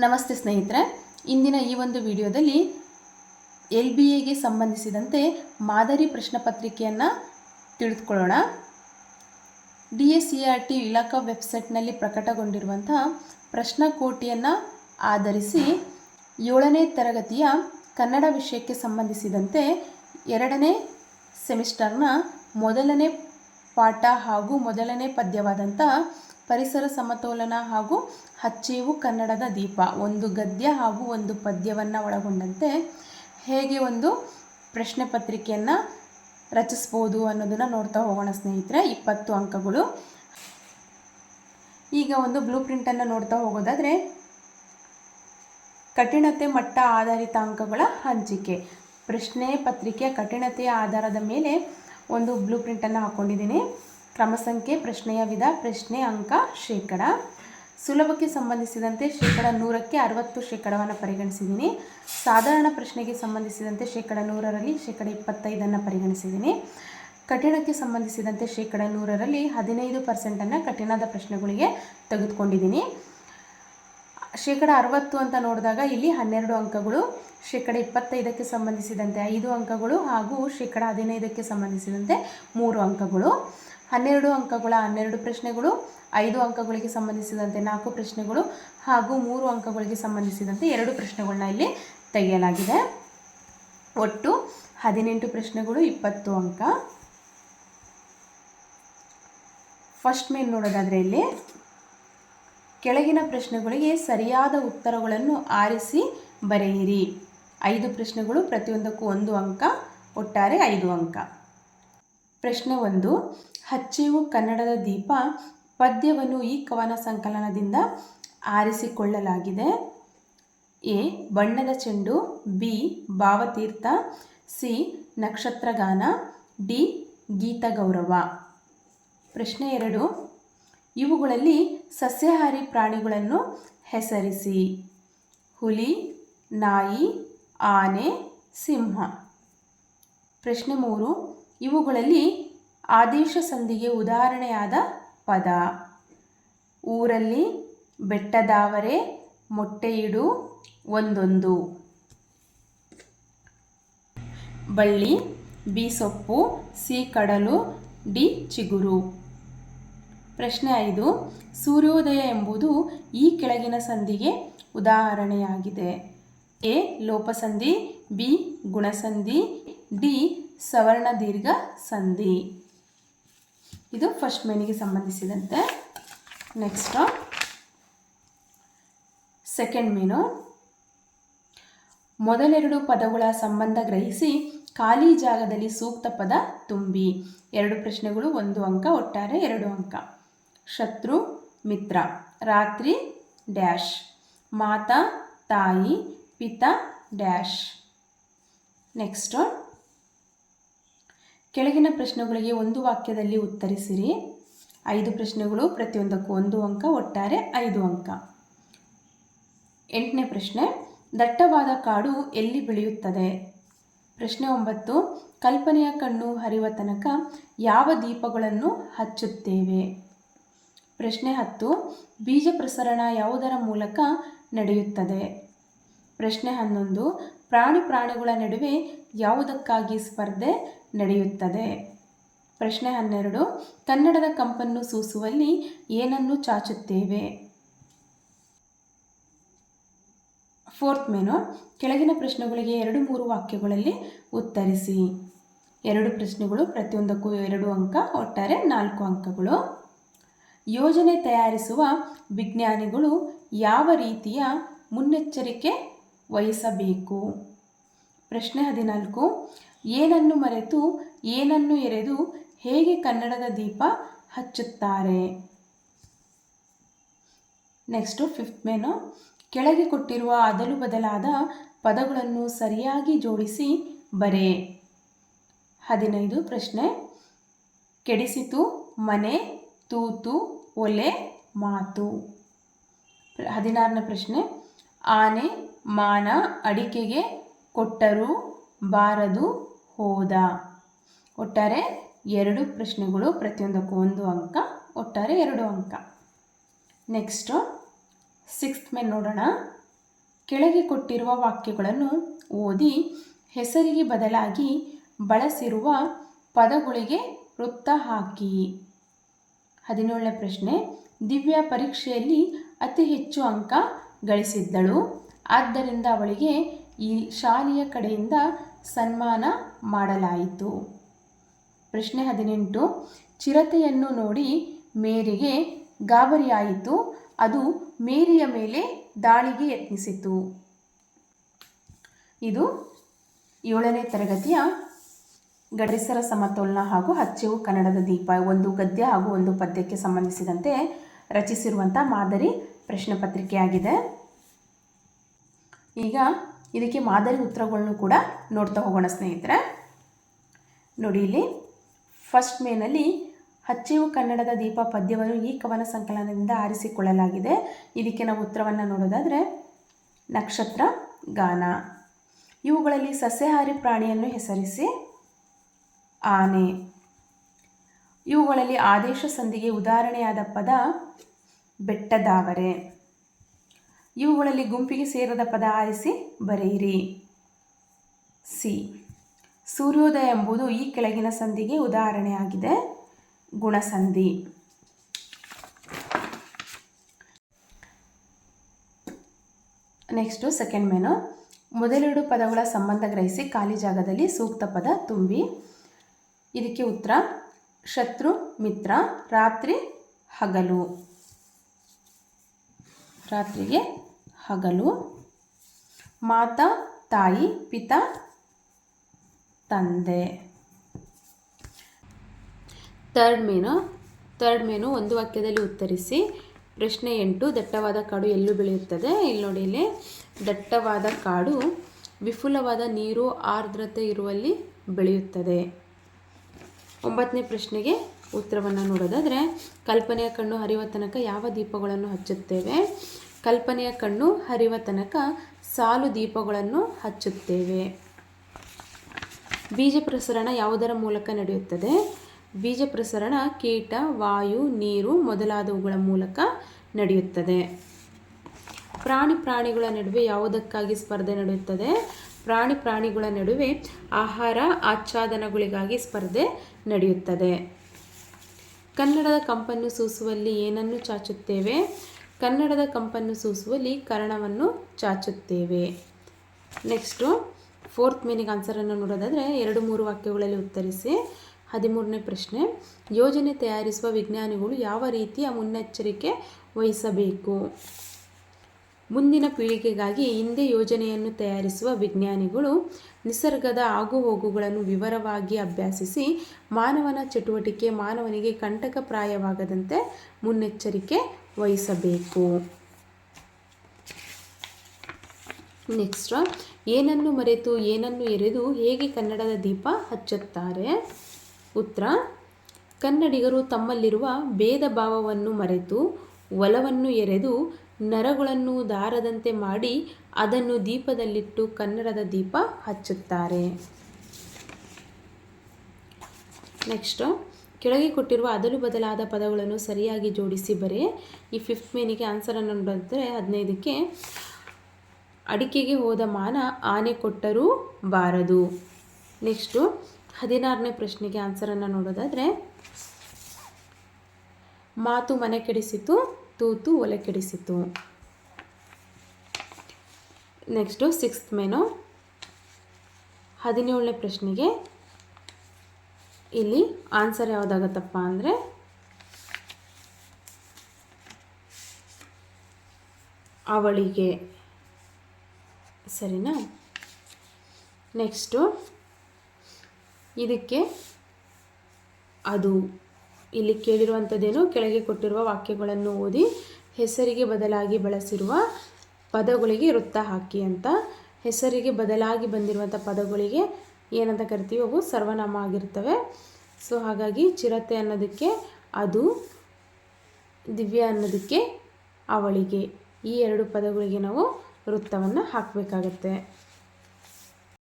ನಮಸ್ತೆ ಸ್ನೇಹಿತರೆ, ಇಂದಿನ ಈ ಒಂದು ವಿಡಿಯೋದಲ್ಲಿ LBAಗೆ ಸಂಬಂಧಿಸಿದಂತೆ ಮಾದರಿ ಪ್ರಶ್ನೆ ಪತ್ರಿಕೆಯನ್ನು ತಿಳಿದುಕೊಳ್ಳೋಣ. DSCRT ಇಲಾಖಾ ವೆಬ್ಸೈಟ್ನಲ್ಲಿ ಪ್ರಕಟಗೊಂಡಿರುವಂತಹ ಪ್ರಶ್ನಾಕೋಟಿಯನ್ನು ಆಧರಿಸಿ 7ನೇ ತರಗತಿಯ ಕನ್ನಡ ವಿಷಯಕ್ಕೆ ಸಂಬಂಧಿಸಿದಂತೆ 2ನೇ ಸೆಮಿಸ್ಟರ್ನ ಮೊದಲನೇ ಪಾಠ ಹಾಗೂ ಮೊದಲನೇ ಪದ್ಯವಾದಂಥ ಪರಿಸರ ಸಮತೋಲನ ಹಾಗೂ ಹಚ್ಚೇವು ಕನ್ನಡದ ದೀಪ, ಒಂದು ಗದ್ಯ ಹಾಗೂ ಒಂದು ಪದ್ಯವನ್ನು ಒಳಗೊಂಡಂತೆ ಹೇಗೆ ಒಂದು ಪ್ರಶ್ನೆ ಪತ್ರಿಕೆಯನ್ನು ರಚಿಸ್ಬೋದು ಅನ್ನೋದನ್ನು ನೋಡ್ತಾ ಹೋಗೋಣ ಸ್ನೇಹಿತರೆ. 20 ಅಂಕಗಳು. ಈಗ ಒಂದು ಬ್ಲೂ ಪ್ರಿಂಟನ್ನು ನೋಡ್ತಾ ಹೋಗೋದಾದರೆ, ಕಠಿಣತೆ ಮಟ್ಟ ಆಧಾರಿತ ಅಂಕಗಳ ಹಂಚಿಕೆ. ಪ್ರಶ್ನೆ ಪತ್ರಿಕೆಯ ಕಠಿಣತೆಯ ಆಧಾರದ ಮೇಲೆ ಒಂದು ಬ್ಲೂ ಪ್ರಿಂಟನ್ನು ಹಾಕ್ಕೊಂಡಿದ್ದೀನಿ. ಕ್ರಮ ಸಂಖ್ಯೆ, ಪ್ರಶ್ನೆಯ ವಿಧ, ಪ್ರಶ್ನೆ, ಅಂಕ, ಶೇಕಡ. ಸುಲಭಕ್ಕೆ ಸಂಬಂಧಿಸಿದಂತೆ 100ಕ್ಕೆ 60% ಪರಿಗಣಿಸಿದ್ದೀನಿ. ಸಾಧಾರಣ ಪ್ರಶ್ನೆಗೆ ಸಂಬಂಧಿಸಿದಂತೆ 100ರಲ್ಲಿ 25% ಪರಿಗಣಿಸಿದ್ದೀನಿ. ಕಠಿಣಕ್ಕೆ ಸಂಬಂಧಿಸಿದಂತೆ 100ರಲ್ಲಿ 15% ಕಠಿಣದ ಪ್ರಶ್ನೆಗಳಿಗೆ ತೆಗೆದುಕೊಂಡಿದ್ದೀನಿ. 60 ಅಂತ ನೋಡಿದಾಗ ಇಲ್ಲಿ 12 ಅಂಕಗಳು, 25ಕ್ಕೆ ಸಂಬಂಧಿಸಿದಂತೆ 5 ಅಂಕಗಳು ಹಾಗೂ 15ಕ್ಕೆ ಸಂಬಂಧಿಸಿದಂತೆ 3 ಅಂಕಗಳು. 12 ಅಂಕಗಳ 12 ಪ್ರಶ್ನೆಗಳು, 5 ಅಂಕಗಳಿಗೆ ಸಂಬಂಧಿಸಿದಂತೆ 4 ಪ್ರಶ್ನೆಗಳು ಹಾಗೂ 3 ಅಂಕಗಳಿಗೆ ಸಂಬಂಧಿಸಿದಂತೆ 2 ಪ್ರಶ್ನೆಗಳನ್ನ ಇಲ್ಲಿ ತೆಗೆಯಲಾಗಿದೆ. ಒಟ್ಟು 18 ಪ್ರಶ್ನೆಗಳು, 20 ಅಂಕ. ಫಸ್ಟ್ ಮೇನ್ ನೋಡೋದಾದರೆ ಇಲ್ಲಿ ಕೆಳಗಿನ ಪ್ರಶ್ನೆಗಳಿಗೆ ಸರಿಯಾದ ಉತ್ತರಗಳನ್ನು ಆರಿಸಿ ಬರೆಯಿರಿ. 5 ಪ್ರಶ್ನೆಗಳು, ಪ್ರತಿಯೊಂದಕ್ಕೂ 1 ಅಂಕ, ಒಟ್ಟಾರೆ 5 ಅಂಕ. ಪ್ರಶ್ನೆ 1, ಹಚ್ಚೇವು ಕನ್ನಡದ ದೀಪ ಪದ್ಯವನ್ನು ಈ ಕವನ ಸಂಕಲನದಿಂದ ಆರಿಸಿಕೊಳ್ಳಲಾಗಿದೆ. ಎ, ಬಣ್ಣದ ಚೆಂಡು, ಬಿ, ಭಾವತೀರ್ಥ, ಸಿ, ನಕ್ಷತ್ರಗಾನ, ಡಿ, ಗೀತಗೌರವ. ಪ್ರಶ್ನೆ 2, ಇವುಗಳಲ್ಲಿ ಸಸ್ಯಾಹಾರಿ ಪ್ರಾಣಿಗಳನ್ನು ಹೆಸರಿಸಿ. ಹುಲಿ, ನಾಯಿ, ಆನೆ, ಸಿಂಹ. ಪ್ರಶ್ನೆ 3, ಇವುಗಳಲ್ಲಿ ಆದೇಶ ಸಂಧಿಗೆ ಉದಾಹರಣೆಯಾದ ಪದ. ಊರಲ್ಲಿ, ಬೆಟ್ಟದಾವರೆ, ಮೊಟ್ಟೆಯಿಡು, ಒಂದೊಂದು. ಬಳ್ಳಿ, ಬಿ, ಸೊಪ್ಪು, ಸಿ, ಕಡಲು, ಡಿ, ಚಿಗುರು. ಪ್ರಶ್ನೆ 5, ಸೂರ್ಯೋದಯ ಎಂಬುದು ಈ ಕೆಳಗಿನ ಸಂಧಿಗೆ ಉದಾಹರಣೆಯಾಗಿದೆ. ಎ, ಲೋಪಸಂಧಿ, ಬಿ, ಗುಣಸಂಧಿ, ಡಿ, ಸವರ್ಣ ದೀರ್ಘ ಸಂಧಿ. ಇದು ಫಸ್ಟ್ ಮೇನಿಗೆ ಸಂಬಂಧಿಸಿದಂತೆ. ನೆಕ್ಸ್ಟ್ ಸೆಕೆಂಡ್ ಮೇನು. ಮೊದಲೆರಡು ಪದಗಳ ಸಂಬಂಧ ಗ್ರಹಿಸಿ ಖಾಲಿ ಜಾಗದಲ್ಲಿ ಸೂಕ್ತ ಪದ ತುಂಬಿ. 2 ಪ್ರಶ್ನೆಗಳು, 1 ಅಂಕ, ಒಟ್ಟಾರೆ 2 ಅಂಕ. ಶತ್ರು, ಮಿತ್ರ, ರಾತ್ರಿ ಡ್ಯಾಶ್, ಮಾತಾ, ತಾಯಿ, ಪಿತ ಡ್ಯಾಶ್. ನೆಕ್ಸ್ಟ್ ಕೆಳಗಿನ ಪ್ರಶ್ನೆಗಳಿಗೆ ಒಂದು ವಾಕ್ಯದಲ್ಲಿ ಉತ್ತರಿಸಿರಿ. 5 ಪ್ರಶ್ನೆಗಳು, ಪ್ರತಿಯೊಂದಕ್ಕೂ 1 ಅಂಕ, ಒಟ್ಟಾರೆ 5 ಅಂಕ. 8ನೇ ಪ್ರಶ್ನೆ, ದಟ್ಟವಾದ ಕಾಡು ಎಲ್ಲಿ ಬೆಳೆಯುತ್ತದೆ? ಪ್ರಶ್ನೆ 9, ಕಲ್ಪನೆಯ ಕಣ್ಣು ಹರಿವ ತನಕ ಯಾವ ದೀಪಗಳನ್ನು ಹಚ್ಚುತ್ತೇವೆ? ಪ್ರಶ್ನೆ 10, ಬೀಜ ಪ್ರಸರಣ ಯಾವುದರ ಮೂಲಕ ನಡೆಯುತ್ತದೆ? ಪ್ರಶ್ನೆ 11, ಪ್ರಾಣಿಗಳ ನಡುವೆ ಯಾವುದಕ್ಕಾಗಿ ಸ್ಪರ್ಧೆ ನಡೆಯುತ್ತದೆ? ಪ್ರಶ್ನೆ 12, ಕನ್ನಡದ ಕಂಪನ್ನು ಸೂಸುವಲ್ಲಿ ಏನನ್ನು ಚಾಚುತ್ತೇವೆ? 4th ಮೇನು, ಕೆಳಗಿನ ಪ್ರಶ್ನೆಗಳಿಗೆ 2-3 ವಾಕ್ಯಗಳಲ್ಲಿ ಉತ್ತರಿಸಿ. 2 ಪ್ರಶ್ನೆಗಳು, ಪ್ರತಿಯೊಂದಕ್ಕೂ 2 ಅಂಕ, ಒಟ್ಟಾರೆ 4 ಅಂಕಗಳು. ಯೋಜನೆ ತಯಾರಿಸುವ ವಿಜ್ಞಾನಿಗಳು ಯಾವ ರೀತಿಯ ಮುನ್ನೆಚ್ಚರಿಕೆ ವಹಿಸಬೇಕು? ಪ್ರಶ್ನೆ 14, ಏನನ್ನು ಮರೆತು ಏನನ್ನು ಎರೆದು ಹೇಗೆ ಕನ್ನಡದ ದೀಪ ಹಚ್ಚುತ್ತಾರೆ? ನೆಕ್ಸ್ಟು 5th ಮೇನು, ಕೆಳಗೆ ಕೊಟ್ಟಿರುವ ಅದಲು ಬದಲಾದ ಪದಗಳನ್ನು ಸರಿಯಾಗಿ ಜೋಡಿಸಿ ಬರೆ. 15 ಪ್ರಶ್ನೆ, ಕೆಡಿಸಿತು ಮನೆ, ತೂತು, ಒಲೆ, ಮಾತು. 16ನೇ ಪ್ರಶ್ನೆ, ಆನೆ, ಮಾನ, ಅಡಿಕೆಗೆ ಕೊಟ್ಟರು, ಬಾರದು, ಹೋದ. ಒಟ್ಟಾರೆ 2 ಪ್ರಶ್ನೆಗಳು, ಪ್ರತಿಯೊಂದಕ್ಕೂ 1 ಅಂಕ, ಒಟ್ಟಾರೆ 2 ಅಂಕ. ನೆಕ್ಸ್ಟು 6th ಮೇಲೆ ನೋಡೋಣ. ಕೆಳಗೆ ಕೊಟ್ಟಿರುವ ವಾಕ್ಯಗಳನ್ನು ಓದಿ ಹೆಸರಿಗೆ ಬದಲಾಗಿ ಬಳಸಿರುವ ಪದಗಳಿಗೆ ವೃತ್ತ ಹಾಕಿ. 17ನೇ ಪ್ರಶ್ನೆ, ದಿವ್ಯಾ ಪರೀಕ್ಷೆಯಲ್ಲಿ ಅತಿ ಹೆಚ್ಚು ಅಂಕ ಗಳಿಸಿದ್ದಳು, ಆದ್ದರಿಂದ ಅವಳಿಗೆ ಈ ಶಾಲೆಯ ಕಡೆಯಿಂದ ಸನ್ಮಾನ ಮಾಡಲಾಯಿತು. ಪ್ರಶ್ನೆ 18, ಚಿರತೆಯನ್ನು ನೋಡಿ ಮೇರಿಗೆ ಗಾಬರಿಯಾಯಿತು, ಅದು ಮೇರಿಯ ಮೇಲೆ ದಾಳಿಗೆ ಯತ್ನಿಸಿತು. ಇದು 7ನೇ ತರಗತಿಯ ಗಡಿಸರ ಸಮತೋಲನ ಹಾಗೂ ಹಚ್ಚೆವು ಕನ್ನಡದ ದೀಪ ಒಂದು ಗದ್ಯ ಹಾಗೂ ಒಂದು ಪದ್ಯಕ್ಕೆ ಸಂಬಂಧಿಸಿದಂತೆ ರಚಿಸಿರುವಂಥ ಮಾದರಿ ಪ್ರಶ್ನೆ ಪತ್ರಿಕೆಯಾಗಿದೆ. ಈಗ ಇದಕ್ಕೆ ಮಾದರಿ ಉತ್ತರಗಳನ್ನು ಕೂಡ ನೋಡ್ತಾ ಹೋಗೋಣ ಸ್ನೇಹಿತರೆ. ನೋಡಿ, ಇಲ್ಲಿ ಫಸ್ಟ್ ಮೇನಲ್ಲಿ ಹಚ್ಚೆವು ಕನ್ನಡದ ದೀಪ ಪದ್ಯವನ್ನು ಈ ಕವನ ಸಂಕಲನದಿಂದ ಆರಿಸಿಕೊಳ್ಳಲಾಗಿದೆ. ಇದಕ್ಕೆ ನಾವು ಉತ್ತರವನ್ನು ನೋಡೋದಾದರೆ ನಕ್ಷತ್ರ ಗಾನ. ಇವುಗಳಲ್ಲಿ ಸಸ್ಯಾಹಾರಿ ಪ್ರಾಣಿಯನ್ನು ಹೆಸರಿಸಿ. ಆನೆ. ಇವುಗಳಲ್ಲಿ ಆದೇಶ ಸಂಧಿಗೆ ಉದಾಹರಣೆಯಾದ ಪದ ಬೆಟ್ಟದಾವರೆ. ಇವುಗಳಲ್ಲಿ ಗುಂಪಿಗೆ ಸೇರದ ಪದ ಆರಿಸಿ ಬರೆಯಿರಿ. ಸಿ. ಸೂರ್ಯೋದಯ ಎಂಬುದು ಈ ಕೆಳಗಿನ ಸಂಧಿಗೆ ಉದಾಹರಣೆಯಾಗಿದೆ. ಗುಣಸಂಧಿ. ನೆಕ್ಸ್ಟು ಸೆಕೆಂಡ್ ಮೇನು. ಮೊದಲೆರಡು ಪದಗಳ ಸಂಬಂಧ ಗ್ರಹಿಸಿ ಖಾಲಿ ಜಾಗದಲ್ಲಿ ಸೂಕ್ತ ಪದ ತುಂಬಿ. ಇದಕ್ಕೆ ಉತ್ತರ ಶತ್ರು ಮಿತ್ರ, ರಾತ್ರಿ ಹಗಲು. ರಾತ್ರಿಗೆ ಹಗಲು. ಮಾತಾ ತಾಯಿ, ಪಿತಾ ತಂದೆ. ಥರ್ಡ್ ಮೇನು ಒಂದು ವಾಕ್ಯದಲ್ಲಿ ಉತ್ತರಿಸಿ. ಪ್ರಶ್ನೆ 8, ದಟ್ಟವಾದ ಕಾಡು ಎಲ್ಲೂ ಬೆಳೆಯುತ್ತದೆ. ಇಲ್ಲಿ ನೋಡಿ, ಇಲ್ಲಿ ದಟ್ಟವಾದ ಕಾಡು ವಿಪುಲವಾದ ನೀರು ಆರ್ದ್ರತೆ ಇರುವಲ್ಲಿ ಬೆಳೆಯುತ್ತದೆ. 9ನೇ ಪ್ರಶ್ನೆಗೆ ಉತ್ತರವನ್ನು ನೋಡೋದಾದರೆ ಕಲ್ಪನೆಯ ಕಣ್ಣು ಹರಿಯುವ ತನಕ ಯಾವ ದೀಪಗಳನ್ನು ಹಚ್ಚುತ್ತೇವೆ? ಕಲ್ಪನೆಯ ಕಣ್ಣು ಹರಿಯುವ ತನಕ ಸಾಲು ದೀಪಗಳನ್ನು ಹಚ್ಚುತ್ತೇವೆ. ಬೀಜ ಪ್ರಸರಣ ಯಾವುದರ ಮೂಲಕ ನಡೆಯುತ್ತದೆ? ಬೀಜ ಪ್ರಸರಣ ಕೀಟ, ವಾಯು, ನೀರು ಮೊದಲಾದವುಗಳ ಮೂಲಕ ನಡೆಯುತ್ತದೆ. ಪ್ರಾಣಿಗಳ ನಡುವೆ ಯಾವುದಕ್ಕಾಗಿ ಸ್ಪರ್ಧೆ ನಡೆಯುತ್ತದೆ? ಪ್ರಾಣಿಗಳ ನಡುವೆ ಆಹಾರ ಆಚ್ಛಾದನಗಳಿಗಾಗಿ ಸ್ಪರ್ಧೆ ನಡೆಯುತ್ತದೆ. ಕನ್ನಡದ ಕಂಪನ್ನು ಸೂಸುವಲ್ಲಿ ಏನನ್ನು ಚಾಚುತ್ತೇವೆ? ಕನ್ನಡದ ಕಂಪನ್ನು ಸೂಸುವಲ್ಲಿ ಕರ್ಣವನ್ನು ಚಾಚುತ್ತೇವೆ. ನೆಕ್ಸ್ಟು ಫೋರ್ತ್ ಮೇನಿಗೆ ಆನ್ಸರನ್ನು ನೋಡೋದಾದರೆ 2-3 ವಾಕ್ಯಗಳಲ್ಲಿ ಉತ್ತರಿಸಿ. 13ನೇ ಪ್ರಶ್ನೆ, ಯೋಜನೆ ತಯಾರಿಸುವ ವಿಜ್ಞಾನಿಗಳು ಯಾವ ರೀತಿಯ ಮುನ್ನೆಚ್ಚರಿಕೆ ವಹಿಸಬೇಕು? ಮುಂದಿನ ಪೀಳಿಗೆಗಾಗಿ ಹಿಂದೆ ಯೋಜನೆಯನ್ನು ತಯಾರಿಸುವ ವಿಜ್ಞಾನಿಗಳು ನಿಸರ್ಗದ ಆಗುಹೋಗುಗಳನ್ನು ವಿವರವಾಗಿ ಅಭ್ಯಾಸಿಸಿ ಮಾನವನ ಚಟುವಟಿಕೆ ಮಾನವನಿಗೆ ಕಂಟಕಪ್ರಾಯವಾಗದಂತೆ ಮುನ್ನೆಚ್ಚರಿಕೆ ವಹಿಸಬೇಕು. ನೆಕ್ಸ್ಟ್, ಏನನ್ನು ಮರೆತು ಏನನ್ನು ಎರೆದು ಹೇಗೆ ಕನ್ನಡದ ದೀಪ ಹಚ್ಚುತ್ತಾರೆ? ಉತ್ತರ, ಕನ್ನಡಿಗರು ತಮ್ಮಲ್ಲಿರುವ ಭೇದ ಭಾವವನ್ನು ಮರೆತು ಒಲವನ್ನು ಎರೆದು ನರಗಳನ್ನು ದಾರದಂತೆ ಮಾಡಿ ಅದನ್ನು ದೀಪದಲ್ಲಿಟ್ಟು ಕನ್ನಡದ ದೀಪ ಹಚ್ಚುತ್ತಾರೆ. ನೆಕ್ಸ್ಟ್, ಕೆಳಗೆ ಕೊಟ್ಟಿರುವ ಅದಲು ಬದಲಾದ ಪದಗಳನ್ನು ಸರಿಯಾಗಿ ಜೋಡಿಸಿ ಬರೆ. ಈ 5th ಮೇನಿಗೆ ಆನ್ಸರನ್ನು ನೋಡಿದ್ರೆ 15ಕ್ಕೆ ಅಡಿಕೆಗೆ ಹೋದ ಮಾನ ಆನೆ ಕೊಟ್ಟರೂ ಬಾರದು. ನೆಕ್ಸ್ಟು 16ನೇ ಪ್ರಶ್ನೆಗೆ ಆನ್ಸರನ್ನು ನೋಡೋದಾದರೆ ಮಾತು ಮನೆ ಕೆಡಿಸಿತು, ತೂತು ಒಲೆ ಕೆಡಿಸಿತು. ನೆಕ್ಸ್ಟು 6th ಮೇನು 17ನೇ ಪ್ರಶ್ನೆಗೆ ಇಲ್ಲಿ ಆನ್ಸರ್ ಯಾವುದಾಗತ್ತಪ್ಪ ಅಂದರೆ ಅವಳಿಗೆ. ಸರಿನಾ? ನೆಕ್ಸ್ಟು ಇದಕ್ಕೆ ಅದು. ಇಲ್ಲಿ ಕೇಳಿರುವಂಥದ್ದೇನು? ಕೆಳಗೆ ಕೊಟ್ಟಿರುವ ವಾಕ್ಯಗಳನ್ನು ಓದಿ ಹೆಸರಿಗೆ ಬದಲಾಗಿ ಬಳಸಿರುವ ಪದಗಳಿಗೆ ವೃತ್ತ ಹಾಕಿ ಅಂತ. ಹೆಸರಿಗೆ ಬದಲಾಗಿ ಬಂದಿರುವಂಥ ಪದಗಳಿಗೆ ಏನಂತ ಕರಿತೀವಿ? ಅವು ಸರ್ವನಾಮ ಆಗಿರ್ತವೆ. ಸೊ ಹಾಗಾಗಿ ಚಿರತೆ ಅನ್ನೋದಕ್ಕೆ ಅದು, ದಿವ್ಯ ಅನ್ನೋದಕ್ಕೆ ಅವಳಿಗೆ, ಈ 2 ಪದಗಳಿಗೆ ನಾವು ವೃತ್ತವನ್ನು ಹಾಕಬೇಕಾಗತ್ತೆ.